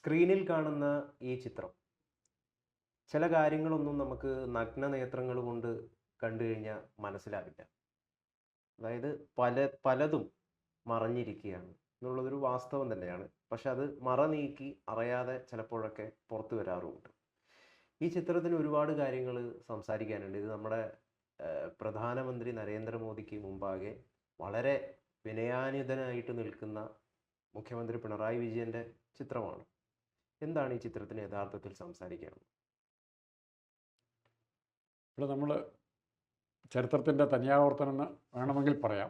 സ്ക്രീനിൽ കാണുന്ന ഈ ചിത്രം ചില കാര്യങ്ങളൊന്നും നമുക്ക് നഗ്നനേത്രങ്ങൾ കൊണ്ട് കണ്ടു കഴിഞ്ഞാൽ മനസ്സിലാവില്ല. അതായത് പലതും മറഞ്ഞിരിക്കുകയാണ് എന്നുള്ളതൊരു വാസ്തവം തന്നെയാണ്. പക്ഷെ അത് മറ നീക്കി അറിയാതെ ചിലപ്പോഴൊക്കെ പുറത്തു വരാറുമുണ്ട്. ഈ ചിത്രത്തിന് ഒരുപാട് കാര്യങ്ങൾ സംസാരിക്കാനുണ്ട്. ഇത് നമ്മുടെ പ്രധാനമന്ത്രി നരേന്ദ്രമോദിക്ക് മുമ്പാകെ വളരെ വിനയാന്വിതനായിട്ട് നിൽക്കുന്ന മുഖ്യമന്ത്രി പിണറായി വിജയൻ്റെ ചിത്രമാണ്. എന്താണ് ഈ ചിത്രത്തിന് യഥാർത്ഥത്തിൽ സംസാരിക്കാനുള്ളത്? ഇവിടെ നമ്മൾ ചരിത്രത്തിൻ്റെ തനിയാവർത്തനം എന്ന് വേണമെങ്കിൽ പറയാം.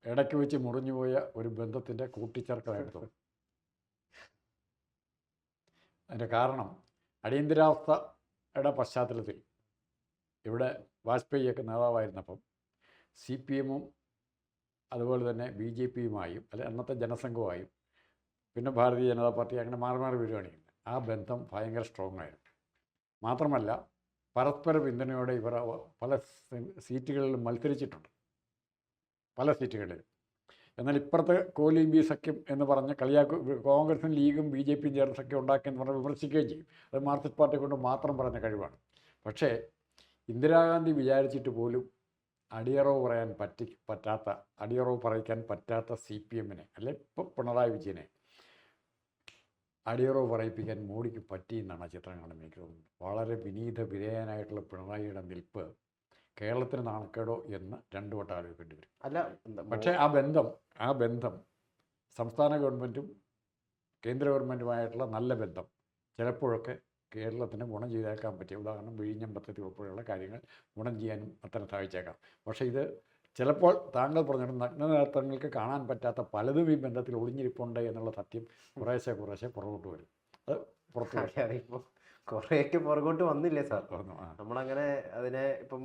ഇടയ്ക്ക് വെച്ച് മുറിഞ്ഞുപോയ ഒരു ബന്ധത്തിൻ്റെ കൂട്ടിച്ചേർക്കലായിട്ട് തോന്നും. അതിൻ്റെ കാരണം അടിയന്തരാവസ്ഥയുടെ പശ്ചാത്തലത്തിൽ ഇവിടെ വാജ്പേയിയൊക്കെ നേതാവായിരുന്നപ്പം CPM-ഉം അതുപോലെ തന്നെ BJP-യുമായും അല്ലെ അന്നത്തെ ജനസംഘവുമായും പിന്നെ ഭാരതീയ ജനതാ പാർട്ടി അങ്ങനെ മാറി മാറി വരികയാണ്. ആ ബന്ധം ഭയങ്കര സ്ട്രോങ് ആയിരുന്നു. മാത്രമല്ല പരസ്പര പിന്തുണയോടെ ഇവർ പല സീറ്റുകളിലും മത്സരിച്ചിട്ടുണ്ട്, പല സീറ്റുകളിലും. എന്നാൽ ഇപ്പുറത്തെ കോലീബി സഖ്യം എന്ന് പറഞ്ഞ് കോൺഗ്രസും ലീഗും BJP-യും ചേർന്ന് സഖ്യം ഉണ്ടാക്കിയെന്ന് പറഞ്ഞ് വിമർശിക്കുകയും ചെയ്യും. അത് മാർക്സിസ്റ്റ് പാർട്ടിയെ കൊണ്ട് മാത്രം പറഞ്ഞ കഴിവാണ്. പക്ഷേ ഇന്ദിരാഗാന്ധി വിചാരിച്ചിട്ട് പോലും അടിയറവ് പറയിക്കാൻ പറ്റാത്ത CPM-നെ അല്ലെ ഇപ്പോൾ പിണറായി വിജയനെ അടിയറവ് പറയിപ്പിക്കാൻ മോഡിക്ക് പറ്റി എന്നാണ് ചിത്രം കാണുമ്പോൾ എനിക്ക് തോന്നുന്നത്. വളരെ വിനീത വിധേയനായിട്ടുള്ള പിണറായിയുടെ നിൽപ്പ് കേരളത്തിന് നാണക്കേടോ എന്ന് രണ്ടു വട്ടം ആലോചിക്കേണ്ടി വരും. പക്ഷേ ആ ബന്ധം സംസ്ഥാന ഗവൺമെൻറ്റും കേന്ദ്ര ഗവൺമെൻറ്റുമായിട്ടുള്ള നല്ല ബന്ധം ചിലപ്പോഴൊക്കെ കേരളത്തിന് ഗുണം ചെയ്തേക്കാൻ പറ്റിയ, ഉദാഹരണം വിഴിഞ്ഞം പദ്ധതി ഉൾപ്പെടെയുള്ള കാര്യങ്ങൾ ഗുണം ചെയ്യാനും അത്തരം സഹായിച്ചേക്കാം. പക്ഷേ ഇത് ചിലപ്പോൾ താങ്കൾ പറഞ്ഞിട്ട് നഗ്നനേത്രങ്ങൾക്ക് കാണാൻ പറ്റാത്ത പലതും ഈ ബന്ധത്തിൽ ഒളിഞ്ഞിരിപ്പുണ്ട് എന്നുള്ള സത്യം കുറേശ്ശെ പുറകോട്ട് വരും. അത് പുറത്തു ഇപ്പോൾ കുറേയൊക്കെ പുറകോട്ട് വന്നില്ലേ സാർ? നമ്മളങ്ങനെ അതിനെ ഇപ്പം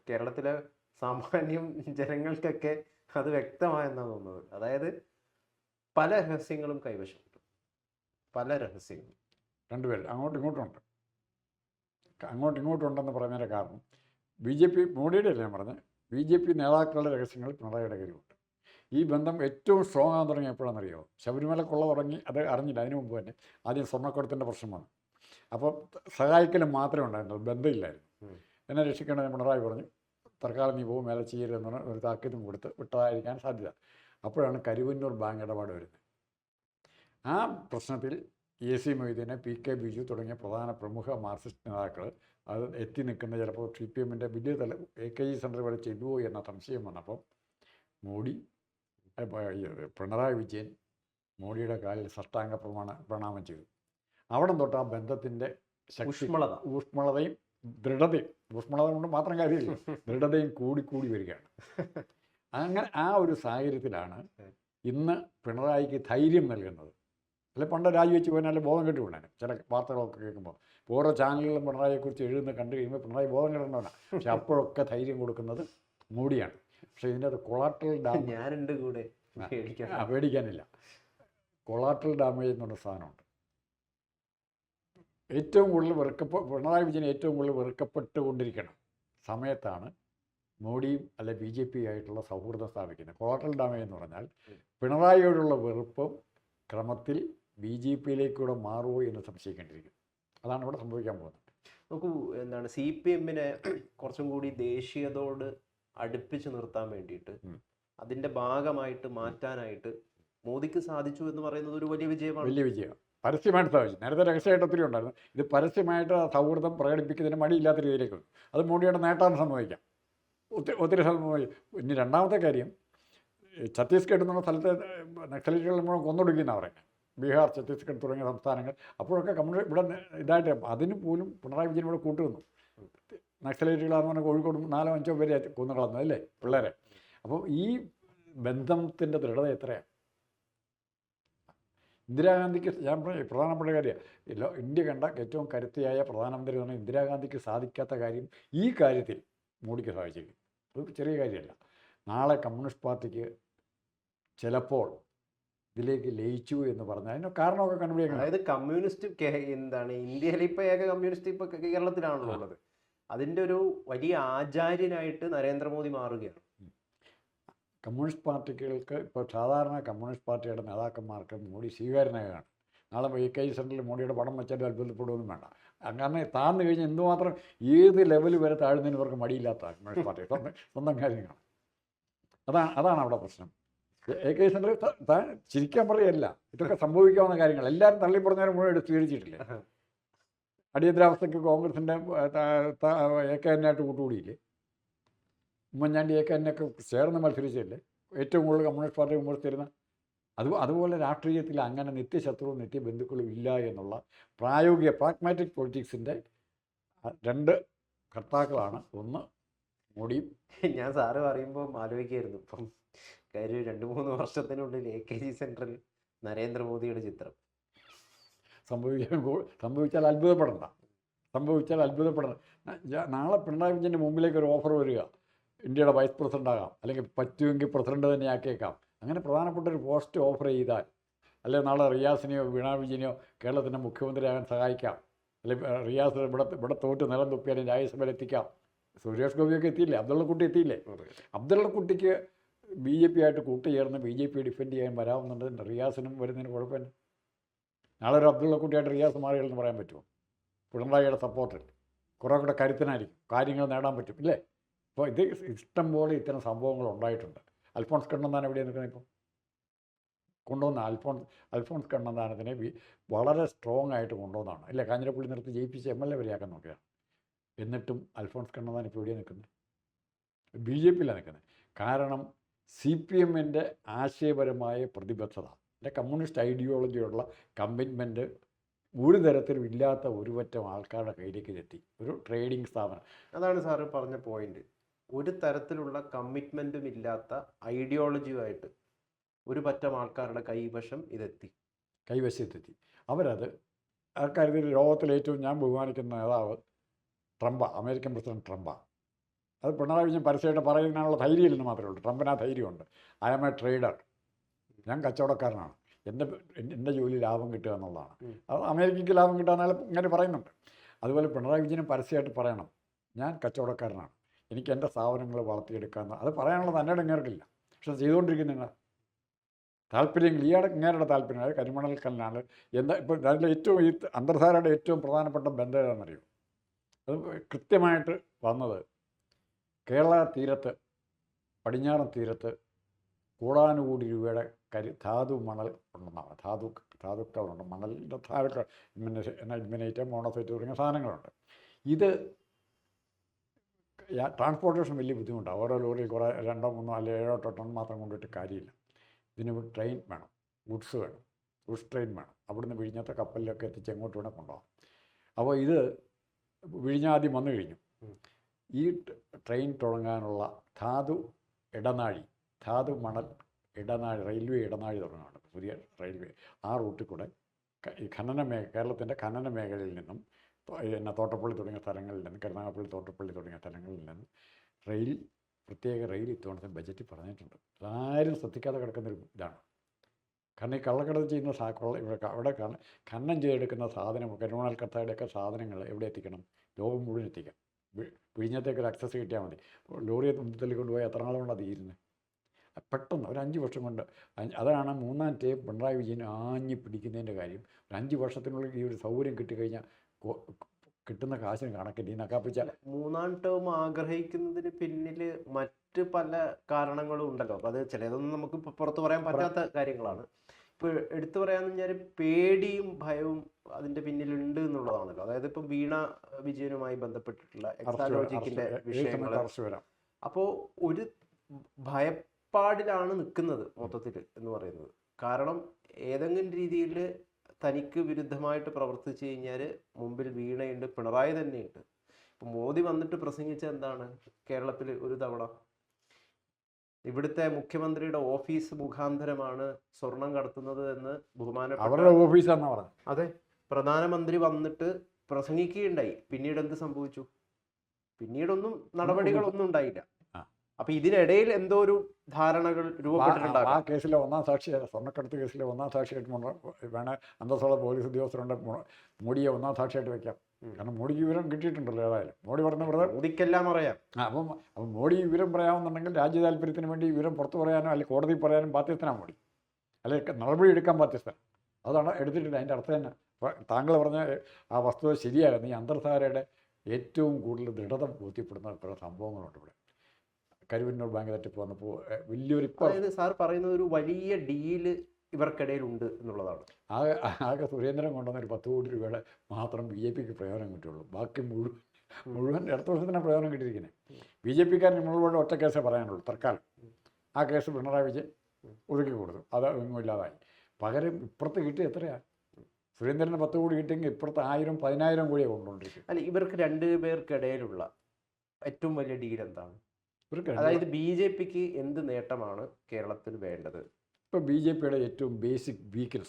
കേരളത്തിലെ സാമാന്യം ജനങ്ങൾക്കൊക്കെ അത് വ്യക്തമായെന്നാണ് തോന്നുന്നത്. അതായത് പല രഹസ്യങ്ങളും കൈവശമുണ്ട്, പല രഹസ്യങ്ങളും രണ്ടുപേരും അങ്ങോട്ടും ഇങ്ങോട്ടും ഉണ്ടെന്ന് പറയുന്നതിൻ്റെ കാരണം BJP മോഡിയുടെ അല്ല ഞാൻ പറഞ്ഞത്, BJP നേതാക്കളുടെ രഹസ്യങ്ങൾ പിണറായിയുടെ കയ്യിലുണ്ട്. ഈ ബന്ധം ഏറ്റവും സ്ട്രോങ് ആകാൻ തുടങ്ങി എപ്പോഴാണെന്നറിയോ? ശബരിമല കൊള്ള തുടങ്ങി, അത് അറിഞ്ഞില്ല. അതിനു മുമ്പ് തന്നെ ആദ്യം സ്വർണ്ണക്കടത്തിൻ്റെ പ്രശ്നം വന്നു. അപ്പോൾ സഹായിക്കലും മാത്രമേ ഉണ്ടായിരുന്നുള്ളൂ, ബന്ധമില്ലായിരുന്നു. എന്നെ രക്ഷിക്കേണ്ടത് പിണറായി പറഞ്ഞു, തൽക്കാലം നീ പോകും, മേലെ ചെയ്യരുതെന്ന് പറഞ്ഞാൽ ഒരു താക്കീതും കൊടുത്ത് വിട്ടതായിരിക്കാൻ സാധ്യത. അപ്പോഴാണ് കരുവന്നൂർ ബാങ്ക് ഇടപാട് വരുന്നത്. ആ പ്രശ്നത്തിൽ AC മൊയ്തീനെ, PK ബിജു തുടങ്ങിയ പ്രമുഖ മാർക്സിസ്റ്റ് നേതാക്കൾ അത് എത്തി നിൽക്കുന്ന ചിലപ്പോൾ CPM-ൻ്റെ വലിയ AKG സെൻറ്റർ വരെ ചെല്ലുമോ എന്ന സംശയം വന്നപ്പോൾ പിണറായി വിജയൻ മോഡിയുടെ കാലിൽ സാഷ്ടാംഗ പ്രണാമം ചെയ്തു. അവിടെ തൊട്ട് ആ ബന്ധത്തിൻ്റെ ഊഷ്മളതയും ദൃഢതയും, ഊഷ്മളത കൊണ്ട് മാത്രം കാര്യമില്ല, ദൃഢതയും കൂടി വരികയാണ്. അങ്ങനെ ആ ഒരു സാഹചര്യത്തിലാണ് ഇന്ന് പിണറായിക്ക് ധൈര്യം നൽകുന്നത്. അല്ലെ പണ്ട് രാജിവെച്ച് പോയാൽ ബോധം കെട്ടി വിടാനും ചില വാർത്തകളൊക്കെ കേൾക്കുമ്പോൾ ഓരോ ചാനലുകളും പിണറായിയെക്കുറിച്ച് എഴുതുന്ന കണ്ടു കഴിയുമ്പോൾ പിണറായി ബോധം കെടേണ്ടവനാണ്. പക്ഷെ അപ്പോഴൊക്കെ ധൈര്യം കൊടുക്കുന്നത് മോഡിയാണ്. പക്ഷേ ഇതിൻ്റെ അത് കൊളാട്രൽ പേടിക്കാനില്ല. കൊളാട്രൽ ഡാമേജ് എന്നുള്ള സാധനമുണ്ട്. ഏറ്റവും കൂടുതൽ പിണറായി വിജയൻ ഏറ്റവും കൂടുതൽ വെറുക്കപ്പെട്ടുകൊണ്ടിരിക്കണം സമയത്താണ് മോഡിയും അല്ലെ BJP ആയിട്ടുള്ള സൗഹൃദം സ്ഥാപിക്കുന്നത്. കൊളാട്രൽ ഡാമേജ് എന്ന് പറഞ്ഞാൽ പിണറായിയോടുള്ള വെറുപ്പും ക്രമത്തിൽ BJP-യിലേക്കൂടെ മാറുമോ എന്ന് സംശയിക്കേണ്ടിയിരിക്കും. അതാണ് ഇവിടെ സംഭവിക്കാൻ പോകുന്നത്. നോക്കൂ, എന്താണ് CPM-നെ കുറച്ചും കൂടി ദേശീയതയോട് അടുപ്പിച്ച് നിർത്താൻ വേണ്ടിയിട്ട് അതിൻ്റെ ഭാഗമായിട്ട് മാറ്റാനായിട്ട് മോദിക്ക് സാധിച്ചു എന്ന് പറയുന്നത് ഒരു വലിയ വിജയമാണ്. വലിയ വിജയം പരസ്യമായിട്ട് സാധിച്ചു. നേരത്തെ രഹസ്യമായിട്ട് ഒത്തിരി ഉണ്ടായിരുന്നു. ഇത് പരസ്യമായിട്ട് സൗഹൃദം പ്രകടിപ്പിക്കുന്നതിന് മടിയില്ലാത്ത രീതിയിലേക്ക് വന്നു. അത് മോഡിയുടെ നേട്ടാന്ന് സംഭവിക്കാം, ഒത്തിരി സംഭവിക്കും. ഇനി രണ്ടാമത്തെ കാര്യം, ഛത്തീസ്ഗഡ് എന്നുള്ള സ്ഥലത്തെ നക്സലൈറ്റുകൾ നമ്മൾ കൊന്നൊടുക്കിയെന്നാണ് പറയുന്നത്. ബീഹാർ, ഛത്തീസ്ഗഡ് തുടങ്ങിയ സംസ്ഥാനങ്ങൾ അപ്പോഴൊക്കെ കമ്മ്യൂണിസ്റ്റ് ഇവിടെ ഇതായിട്ട് അതിന് പോലും പിണറായി വിജയൻ ഇവിടെ കൂട്ടുവന്നു. നക്സലൈറ്റുകളാന്ന് പറഞ്ഞാൽ കോഴിക്കോട് 4-5 പേരെ കൊന്നുകളഞ്ഞത് അല്ലേ, പിള്ളേരെ. അപ്പോൾ ഈ ബന്ധത്തിൻ്റെ ദൃഢത എത്രയാണ്? ഇന്ദിരാഗാന്ധിക്ക് ഞാൻ പ്രധാനപ്പെട്ട കാര്യമാണ്, ഇന്ത്യ കണ്ട ഏറ്റവും കരുത്തിയായ പ്രധാനമന്ത്രി എന്ന് പറഞ്ഞാൽ ഇന്ദിരാഗാന്ധിക്ക് സാധിക്കാത്ത കാര്യം ഈ കാര്യത്തിൽ മോഡിക്ക് സാധിച്ചിരിക്കും. അത് ചെറിയ കാര്യമല്ല. നാളെ കമ്മ്യൂണിസ്റ്റ് പാർട്ടിക്ക് ചിലപ്പോൾ ഇതിലേക്ക് ലയിച്ചു എന്ന് പറഞ്ഞാൽ അതിന് കാരണമൊക്കെ കണ്ടുപിടിക്കണം. അതായത് കമ്മ്യൂണിസ്റ്റ് എന്താണ് ഇന്ത്യയിൽ ഇപ്പോൾ ഏക കമ്മ്യൂണിസ്റ്റ് ഇപ്പോൾ കേരളത്തിലാണല്ലോ ഉള്ളത്. അതിൻ്റെ ഒരു വലിയ ആചാര്യനായിട്ട് നരേന്ദ്രമോദി മാറുകയാണ്. കമ്മ്യൂണിസ്റ്റ് പാർട്ടികൾക്ക് ഇപ്പോൾ സാധാരണ കമ്മ്യൂണിസ്റ്റ് പാർട്ടിയുടെ നേതാക്കന്മാർക്ക് മോഡി സ്വീകാര്യനായാണ്. നാളെ AK സെൻറ്ററിൽ മോഡിയുടെ പടം വെച്ചാൽ അത്ഭുതപ്പെടുകയൊന്നും വേണ്ട. കാരണം താഴ്ന്നു കഴിഞ്ഞാൽ എന്തുമാത്രം ഏത് ലെവൽ വരെ താഴ്ന്നതിന് ഇവർക്ക് മടിയില്ലാത്ത കമ്മ്യൂണിസ്റ്റ് പാർട്ടി സ്വന്തം കാര്യങ്ങൾ. അതാണ് അവിടെ പ്രശ്നം. AK സെൻറ്ററിൽ ചിരിക്കാൻ പറയല്ല, ഇതൊക്കെ സംഭവിക്കാവുന്ന കാര്യങ്ങൾ. എല്ലാവരും തള്ളിപ്പറഞ്ഞാലും മുഴുവൻ എടുത്ത് സ്വീകരിച്ചിട്ടില്ലേ? അടിയന്തരാവസ്ഥയ്ക്ക് കോൺഗ്രസിൻ്റെ AK ആയിട്ട് കൂട്ടുകൂടിയില്ലേ? ഉമ്മൻചാണ്ടി AK ഒക്കെ ചേർന്ന് മത്സരിച്ചില്ലേ? ഏറ്റവും കൂടുതൽ കമ്മ്യൂണിസ്റ്റ് പാർട്ടി വിമർശിച്ചിരുന്ന അതുപോലെ രാഷ്ട്രീയത്തിൽ അങ്ങനെ നിത്യശത്രുവും നിത്യബന്ധുക്കളും ഇല്ല എന്നുള്ള പ്രാഗ്മാറ്റിക് പൊളിറ്റിക്സിൻ്റെ 2 കർത്താക്കളാണ്. ഒന്ന് മോഡിയും. ഞാൻ സാറ് പറയുമ്പോൾ ആലോചിക്കായിരുന്നു ഇപ്പം കാര്യം 2-3 വർഷത്തിനുള്ളിൽ AKG സെൻറ്ററിൽ നരേന്ദ്രമോദിയുടെ ചിത്രം സംഭവിച്ചാൽ അത്ഭുതപ്പെടണ്ട. നാളെ പിണറായി വിജയൻ്റെ മുമ്പിലേക്ക് ഒരു ഓഫർ വരിക, ഇന്ത്യയുടെ വൈസ് പ്രസിഡൻ്റ് ആകാം, അല്ലെങ്കിൽ പറ്റുമെങ്കിൽ പ്രസിഡന്റ് തന്നെ ആക്കിയേക്കാം. അങ്ങനെ പ്രധാനപ്പെട്ട ഒരു പോസ്റ്റ് ഓഫർ ചെയ്താൽ, അല്ലെങ്കിൽ നാളെ റിയാസിനെയോ വീണ വിജയനെയോ കേരളത്തിൻ്റെ മുഖ്യമന്ത്രിയാകാൻ സഹായിക്കാം, അല്ലെങ്കിൽ റിയാസ് ഇവിടെ തോറ്റ് നിലം തുപ്പിയാലും രാജ്യസഭയിൽ എത്തിക്കാം. സുരേഷ് ഗോപിയൊക്കെ എത്തിയില്ലേ? അബ്ദുള്ളക്കുട്ടി എത്തിയില്ലേ? അബ്ദുള്ളക്കുട്ടിക്ക് BJP ആയിട്ട് കൂട്ടുചേർന്ന് BJP ഡിഫെൻഡ് ചെയ്യാൻ വരാവുന്നുണ്ട്. റിയാസിനും വരുന്നതിന് കുഴപ്പമില്ല. നാളെ ഒരു അബ്ദുള്ളക്കുട്ടിയായിട്ട് റിയാസ് മാറിയെന്ന് പറയാൻ പറ്റുമോ? പിണറായിയുടെ സപ്പോർട്ടിൽ കുറേ കൂടെ കരുത്തനായിരിക്കും, കാര്യങ്ങൾ നേടാൻ പറ്റും ഇല്ലേ? അപ്പോൾ ഇത് ഇഷ്ടം പോലെ ഇത്തരം സംഭവങ്ങൾ ഉണ്ടായിട്ടുണ്ട്. അൽഫോൺസ് കണ്ണന്താനം എവിടെയാണ് നിൽക്കുന്നത്? ഇപ്പം കൊണ്ടുവന്ന അൽഫോൺസ് കണ്ണന്താനത്തിനെ വളരെ സ്ട്രോങ് ആയിട്ട് കൊണ്ടുവന്നതാണ് അല്ലേ? കാഞ്ഞിരപ്പള്ളി നിർത്തി ജയിപ്പിച്ച് MLA വരെയാക്കാൻ നോക്കിയാണ്. എന്നിട്ടും അൽഫോൺസ് കണ്ണന്താനം ഇപ്പോൾ എവിടെയാണ് നിൽക്കുന്നത്? BJPയിലാണ് നിൽക്കുന്നത്. കാരണം CPMൻ്റെ ആശയപരമായ പ്രതിബദ്ധത, കമ്മ്യൂണിസ്റ്റ് ഐഡിയോളജിയുള്ള കമ്മിറ്റ്മെൻറ്റ് ഒരു തരത്തിലും ഇല്ലാത്ത ഒരു പറ്റം ആൾക്കാരുടെ കയ്യിലേക്ക് എത്തി. ഒരു ട്രേഡിംഗ് സ്ഥാപനം. അതാണ് സാറ് പറഞ്ഞ പോയിന്റ്. ഒരു തരത്തിലുള്ള കമ്മിറ്റ്മെൻറ്റും ഇല്ലാത്ത ഐഡിയോളജിയുമായിട്ട് ഒരു പറ്റം ആൾക്കാരുടെ കൈവശത്തെത്തി. അവരത് ആൾക്കാരിൽ ലോകത്തിലെ ഏറ്റവും ഞാൻ ബഹുമാനിക്കുന്ന നേതാവ് അമേരിക്കൻ പ്രസിഡന്റ് ട്രംപാണ്. അത് പിണറായി വിജയൻ പരസ്യമായിട്ട് പറയുന്നതിനുള്ള ധൈര്യമില്ലെന്ന് മാത്രമേ ഉള്ളൂ. ട്രംപിന് ആ ധൈര്യമുണ്ട്. ഐ ആം എ ട്രേഡർ, ഞാൻ കച്ചവടക്കാരനാണ്, എൻ്റെ ജോലി ലാഭം കിട്ടുക എന്നുള്ളതാണ്. അത് അമേരിക്കയ്ക്ക് ലാഭം കിട്ടാന്നാലും ഇങ്ങനെ പറയുന്നുണ്ട്. അതുപോലെ പിണറായി വിജയനും പരസ്യമായിട്ട് പറയണം, ഞാൻ കച്ചവടക്കാരനാണ്, എനിക്ക് എൻ്റെ സ്ഥാപനങ്ങൾ വളർത്തിയെടുക്കാമെന്ന്. അത് പറയാനുള്ള തന്നെ ഇങ്ങേർക്കില്ല. പക്ഷെ ചെയ്തുകൊണ്ടിരിക്കുന്നില്ല. താല്പര്യങ്ങൾ ഇങ്ങേരുടെ താല്പര്യം. അതായത് കരിമണൽ കല്ലാണ് ഇപ്പോൾ അതിൽ ഏറ്റവും ഈ അന്തർധാരയുടെ ഏറ്റവും പ്രധാനപ്പെട്ട ബന്ധം ഏതാണെന്നറിയോ? അത് കൃത്യമായിട്ട് വന്നത് കേരള തീരത്ത്, പടിഞ്ഞാറൻ തീരത്ത് കോടാനുകൂടി രൂപയുടെ ധാതു മണൽ ഉണ്ടെന്നാണ്. ധാതുക്കളുണ്ട്, മണലിൻ്റെ ധാതുക്കൾ, ഇൽമിനേറ്റ്, മോണോസൈറ്റ് തുടങ്ങിയ സാധനങ്ങളുണ്ട്. ഇത് ട്രാൻസ്പോർട്ടേഷൻ വലിയ ബുദ്ധിമുട്ടാണ്. ഓരോ ലോറിയിൽ കുറേ 2, 3, അല്ലെങ്കിൽ 7, 8 ടൺ മാത്രം കൊണ്ടിട്ട് കാര്യമില്ല. ഇതിന് ട്രെയിൻ വേണം, ഗുഡ്സ് ട്രെയിൻ വേണം. അവിടുന്ന് വിഴിഞ്ഞത്തെ കപ്പലിലൊക്കെ എത്തിച്ച് എങ്ങോട്ട് വേണം കൊണ്ടുപോകാം. അപ്പോൾ ഇത് വിഴിഞ്ഞ ആദ്യം വന്നു കഴിഞ്ഞു. ഈ ട്രെയിൻ തുടങ്ങാനുള്ള ധാതു മണൽ ഇടനാഴി, റെയിൽവേ ഇടനാഴി തുടങ്ങുകയാണ്. പുതിയ റെയിൽവേ ആ റൂട്ടിൽ കൂടെ ഈ കേരളത്തിൻ്റെ ഖനന മേഖലയിൽ നിന്നും തോട്ടപ്പള്ളി തുടങ്ങിയ സ്ഥലങ്ങളിൽ നിന്ന്, കരുനാഗപ്പള്ളി, തോട്ടപ്പള്ളി തുടങ്ങിയ സ്ഥലങ്ങളിൽ നിന്ന് പ്രത്യേക റെയിൽ ഇത്തവണത്തെ ബജറ്റിൽ പറഞ്ഞിട്ടുണ്ട്. അതാരും ശ്രദ്ധിക്കാതെ കിടക്കുന്നൊരു ഇതാണ്. കാരണം ഈ കള്ളക്കടത്ത് ചെയ്യുന്ന അവിടെ ഖനനം ചെയ്തെടുക്കുന്ന സാധനം, കരിമണൽ കർത്തായുടെയൊക്കെ സാധനങ്ങൾ എവിടെ എത്തിക്കണം? ലോകം മുഴുവൻ എത്തിക്കാം. വിഴിഞ്ഞത്തേക്കൊരു ആക്സസ് കിട്ടിയാൽ മതി. ലോറിയെ മുമ്പത്തിൽ കൊണ്ടുപോയി എത്ര നാളുകൊണ്ട് അത് തീരുന്നത്? പെട്ടെന്ന് ഒരു 5 വർഷം കൊണ്ട്. അതാണ് 3-ാം ടേം പിണറായി വിജയൻ ആഞ്ഞി പിടിക്കുന്നതിൻ്റെ കാര്യം. ഒരു 5 വർഷത്തിനുള്ളിൽ ഈ ഒരു സൗകര്യം കിട്ടിക്കഴിഞ്ഞാൽ കിട്ടുന്ന കാശിന് കണക്കില്ല. ഈ നക്കാപ്പിച്ച 3-ാം ടേം ആഗ്രഹിക്കുന്നതിന് പിന്നിൽ മറ്റ് പല കാരണങ്ങളും ഉണ്ടല്ലോ. അപ്പോൾ അത് ചിലതൊന്നും നമുക്ക് പുറത്ത് പറയാൻ പറ്റാത്ത കാര്യങ്ങളാണ്. ഇപ്പോൾ എടുത്തു പറയാമെന്ന് പറഞ്ഞാൽ പേടിയും ഭയവും അതിൻ്റെ പിന്നിലുണ്ട് എന്നുള്ളതാണല്ലോ. അതായത് ഇപ്പം വീണ വിജയനുമായി ബന്ധപ്പെട്ടിട്ടുള്ള എക്സാലോജിക്കിൻ്റെ വിഷയങ്ങൾ. അപ്പോൾ ഒരു ഭയപ്പാടിലാണ് നിൽക്കുന്നത് മൊത്തത്തിൽ എന്ന് പറയുന്നത്. കാരണം ഏതെങ്കിലും രീതിയിൽ തനിക്ക് വിരുദ്ധമായിട്ട് പ്രവർത്തിച്ചു കഴിഞ്ഞാൽ മുമ്പിൽ വീണയുണ്ട്, പിണറായി തന്നെയുണ്ട്. ഇപ്പം മോദി വന്നിട്ട് പ്രസംഗിച്ച എന്താണ്? കേരളത്തിൽ ഒരു തവണ ഇവിടുത്തെ മുഖ്യമന്ത്രിയുടെ ഓഫീസ് മുഖാന്തരമാണ് സ്വർണം കടത്തുന്നത് എന്ന് ബഹുമാനപ്പെട്ട അതെ പ്രധാനമന്ത്രി വന്നിട്ട് പ്രസംഗിക്കുകയുണ്ടായി. പിന്നീട് എന്ത് സംഭവിച്ചു? പിന്നീടൊന്നും നടപടികളൊന്നും ഉണ്ടായില്ല. അപ്പൊ ഇതിനിടയിൽ എന്തോ ഒരു ധാരണകൾ രൂപപ്പെട്ടിട്ടുണ്ടാകും. ആ കേസിലെ 1-ാം സാക്ഷിയായിട്ട്, സ്വർണ്ണക്കടത്ത് കേസിലെ 1-ാം സാക്ഷിയായിട്ട് വേണ അന്തസ്സുള്ള പോലീസ് ഉദ്യോഗസ്ഥരുണ്ട്. മോഡിയെ 1-ാം സാക്ഷിയായിട്ട് വെക്കാം. കാരണം മോഡിക്ക് വിവരം കിട്ടിയിട്ടുണ്ടല്ലോ. ഏതായാലും മോഡി പറഞ്ഞ മോദിക്കെല്ലാം അറിയാം. അപ്പം മോഡി വിവരം പറയാമെന്നുണ്ടെങ്കിൽ രാജ്യ താല്പര്യത്തിന് വേണ്ടി വിവരം പുറത്തു പറയാനോ അല്ലെങ്കിൽ കോടതി പറയാനും ബാധ്യസ്ഥനാണ് മോഡി. അല്ലെങ്കിൽ നടപടി എടുക്കാൻ ബാധ്യസ്ഥ. അതാണ് എടുത്തിട്ടില്ല. അതിൻ്റെ അർത്ഥം തന്നെ താങ്കൾ പറഞ്ഞ ആ വസ്തുത ശരിയാകുന്നു. ഈ അന്തർധാരയുടെ ഏറ്റവും കൂടുതൽ ദൃഢത ബോധ്യപ്പെടുന്ന കുറേ സംഭവങ്ങളുണ്ട് ഇവിടെ. കരുവന്നൂർ ബാങ്ക് തട്ടിപ്പ് വന്നപ്പോൾ വലിയൊരു അതായത് സാർ പറയുന്നത് ഒരു വലിയ ഡീല് ഇവർക്കിടയിൽ ഉണ്ട് എന്നുള്ളതാണ്. ആകെ സുരേന്ദ്രൻ കൊണ്ടുവന്ന ഒരു 10 കോടി രൂപയുടെ മാത്രം ബി ജെ പിക്ക് പ്രയോജനം കിട്ടുള്ളൂ. ബാക്കി മുഴുവൻ അടുത്ത വർഷത്തിനാണ് പ്രയോജനം കിട്ടിയിരിക്കുന്നത്. ബി ജെ പിക്കാരൻ മുഴുവൻ ഒറ്റ കേസേ പറയാനുള്ളൂ തൽക്കാലം. ആ കേസ് പിണറായി വിജയൻ ഒതുക്കി കൊടുത്തു, അത് ഒന്നും ഇല്ലാതായി. പകരം ഇപ്പുറത്ത് കിട്ടി എത്രയാണ്? സുരേന്ദ്രന് 10 കോടി കിട്ടിയെങ്കിൽ ഇപ്പുറത്ത് 1000 10,000 കോടിയെ കൊണ്ടുകൊണ്ടിരിക്കും. അല്ല, ഇവർക്ക് രണ്ടുപേർക്കിടയിലുള്ള ഏറ്റവും വലിയ ഡീൽ എന്താണ്? ഇവർക്ക് അതായത് ബി ജെ പിക്ക് എന്ത് നേട്ടമാണ് കേരളത്തിൽ വേണ്ടത്? ഇപ്പോൾ ബി ജെ പിയുടെ ഏറ്റവും ബേസിക് വീക്കിന്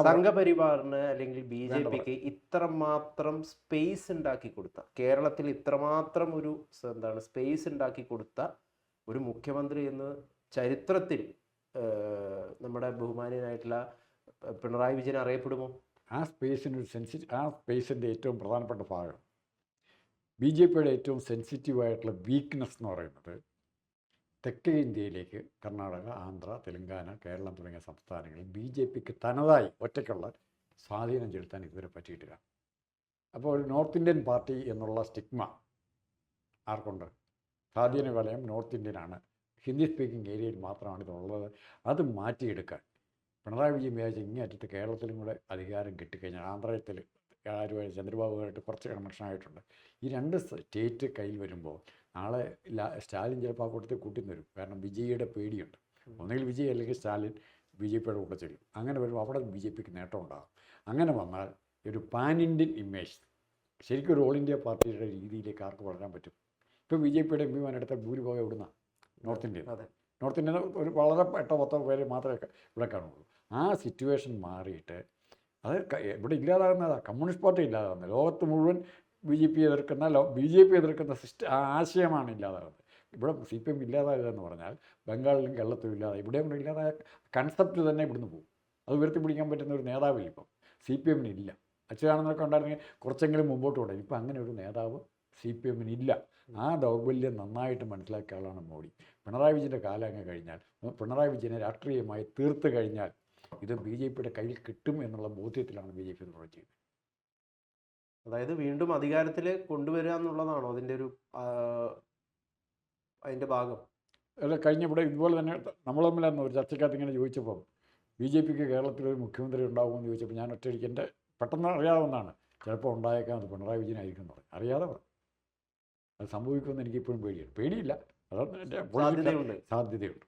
സംഘപരിവാറിന് അല്ലെങ്കിൽ ബി ജെ പിക്ക് ഇത്രമാത്രം സ്പേസ് ഉണ്ടാക്കി കൊടുത്ത, കേരളത്തിൽ ഇത്രമാത്രം ഒരു സ്പേസ് ഉണ്ടാക്കി കൊടുത്ത ഒരു മുഖ്യമന്ത്രി എന്ന് ചരിത്രത്തിൽ നമ്മുടെ ബഹുമാനീയനായിട്ടുള്ള പിണറായി വിജയൻ അറിയപ്പെടുമോ? ആ സ്പേസിൻ്റെ ഏറ്റവും പ്രധാനപ്പെട്ട ഭാഗം ബി ജെ പിയുടെ ഏറ്റവും സെൻസിറ്റീവായിട്ടുള്ള വീക്ക്നെസ് എന്ന് പറയുന്നത് തെക്കേ ഇന്ത്യയിലേക്ക് കർണാടക, ആന്ധ്ര, തെലങ്കാന, കേരളം തുടങ്ങിയ സംസ്ഥാനങ്ങളിൽ ബി ജെ പിക്ക് തനതായി ഒറ്റയ്ക്കുള്ള സ്വാധീനം ചെലുത്താൻ ഇതുവരെ പറ്റിയിട്ടില്ല. അപ്പോൾ ഒരു നോർത്ത് ഇന്ത്യൻ പാർട്ടി എന്നുള്ള സ്റ്റിഗ്മ ആർക്കുണ്ട്? സ്വാധീന വലയം നോർത്ത് ഇന്ത്യനാണ്, ഹിന്ദി സ്പീക്കിംഗ് ഏരിയയിൽ മാത്രമാണ് ഇതുള്ളത്. അത് മാറ്റിയെടുക്കാൻ പിണറായി വിജയൻ വിചാരിച്ച ഇങ്ങേറ്റത്ത് കേരളത്തിലും കൂടെ അധികാരം കിട്ടിക്കഴിഞ്ഞാൽ, ആന്ധ്രത്തിൽ ആരുമായി ചന്ദ്രബാബുമായിട്ട് കുറച്ച് കൺവെൻഷനായിട്ടുണ്ട്. ഈ 2 സ്റ്റേറ്റ് കയ്യിൽ വരുമ്പോൾ നാളെ സ്റ്റാലിൻ ചിലപ്പോൾ ആ കൂട്ടത്തിൽ കൂട്ടി വരും. കാരണം വിജയിയുടെ പേടിയുണ്ട്. ഒന്നുകിൽ വിജയ് അല്ലെങ്കിൽ സ്റ്റാലിൻ ബി ജെ പിയുടെ കൂടെ ചെല്ലും. അങ്ങനെ വരുമ്പോൾ അവിടെ ബി ജെ പിക്ക് നേട്ടം ഉണ്ടാകും. അങ്ങനെ വന്നാൽ ഒരു പാൻ ഇന്ത്യൻ ഇമേജ്, ശരിക്കും ഒരു ഓൾ ഇന്ത്യ പാർട്ടിയുടെ രീതിയിലേക്ക് ആർക്ക് വളരാൻ പറ്റും? ഇപ്പോൾ ബി ജെ പിയുടെ എം പിമാരെടുത്ത ഭൂരിഭാഗം എവിടുന്ന? നോർത്ത് ഇന്ത്യയിൽ. നോർത്ത് ഇന്ത്യയിൽ ഒരു വളരെ 8-10 പേര് മാത്രമേ ഇവിടെ കാണുള്ളൂ. ആ സിറ്റുവേഷൻ മാറിയിട്ട് അത് ഇവിടെ ഇല്ലാതാകുന്നതാണ് കമ്മ്യൂണിസ്റ്റ് പാർട്ടി ഇല്ലാതാകുന്നത്. ലോകത്ത് മുഴുവൻ ബി ജെ പി എതിർക്കുന്ന ആശയമാണ് ഇല്ലാതാകുന്നത്. ഇവിടെ സി പി എം ഇല്ലാതാകുക എന്ന് പറഞ്ഞാൽ ബംഗാളിലും കേരളത്തിലും ഇല്ലാതായി, ഇവിടെ കൂടെ ഇല്ലാതായ കൺസെപ്റ്റ് തന്നെ ഇവിടുന്ന് പോകും. അത് ഉയർത്തിപ്പിടിക്കാൻ പറ്റുന്ന ഒരു നേതാവില്ല ഇപ്പം സി പി എമ്മിനില്ല. അച്യുതാനന്ദനൊക്കെ ഉണ്ടായിരുന്നെങ്കിൽ കുറച്ചെങ്കിലും മുമ്പോട്ട് കൊണ്ടുപോയി. ഇപ്പം അങ്ങനെ ഒരു നേതാവ് സി പി എമ്മിനില്ല. ആ ദൗർബല്യം നന്നായിട്ട് മനസ്സിലാക്കിയ ആളാണ് മോഡി. പിണറായി വിജയൻ്റെ കാലം അങ്ങ് കഴിഞ്ഞാൽ, പിണറായി വിജയനെ രാഷ്ട്രീയമായി തീർത്ത് കഴിഞ്ഞാൽ ഇത് ബി ജെ പിയുടെ കയ്യിൽ കിട്ടും എന്നുള്ള ബോധ്യത്തിലാണ് ബി ജെ പി പ്രവർത്തിക്കുന്നത്. അതായത് വീണ്ടും അധികാരത്തിൽ കൊണ്ടുവരിക എന്നുള്ളതാണോ അതിൻ്റെ ഭാഗം? അല്ല, കഴിഞ്ഞ ഇവിടെ ഇതുപോലെ തന്നെ നമ്മൾ തമ്മിലായിരുന്നു ഒരു ചർച്ചയ്ക്കകത്ത് ഇങ്ങനെ ചോദിച്ചപ്പം ബി ജെ പിക്ക് കേരളത്തിലൊരു മുഖ്യമന്ത്രി ഉണ്ടാകുമെന്ന് ചോദിച്ചപ്പോൾ ഞാൻ ഒറ്റയടിക്ക് എൻ്റെ പെട്ടെന്ന് അറിയാവുന്നതാണ്, ചിലപ്പോൾ ഉണ്ടായേക്കാം അത് പിണറായി വിജയനായിരിക്കും എന്ന് പറഞ്ഞു. അറിയാതെ അത് സംഭവിക്കുമെന്ന് എനിക്കിപ്പോഴും പേടിയാണ്. പേടിയില്ല, അതാണ് എൻ്റെ സാധ്യതയുണ്ട്.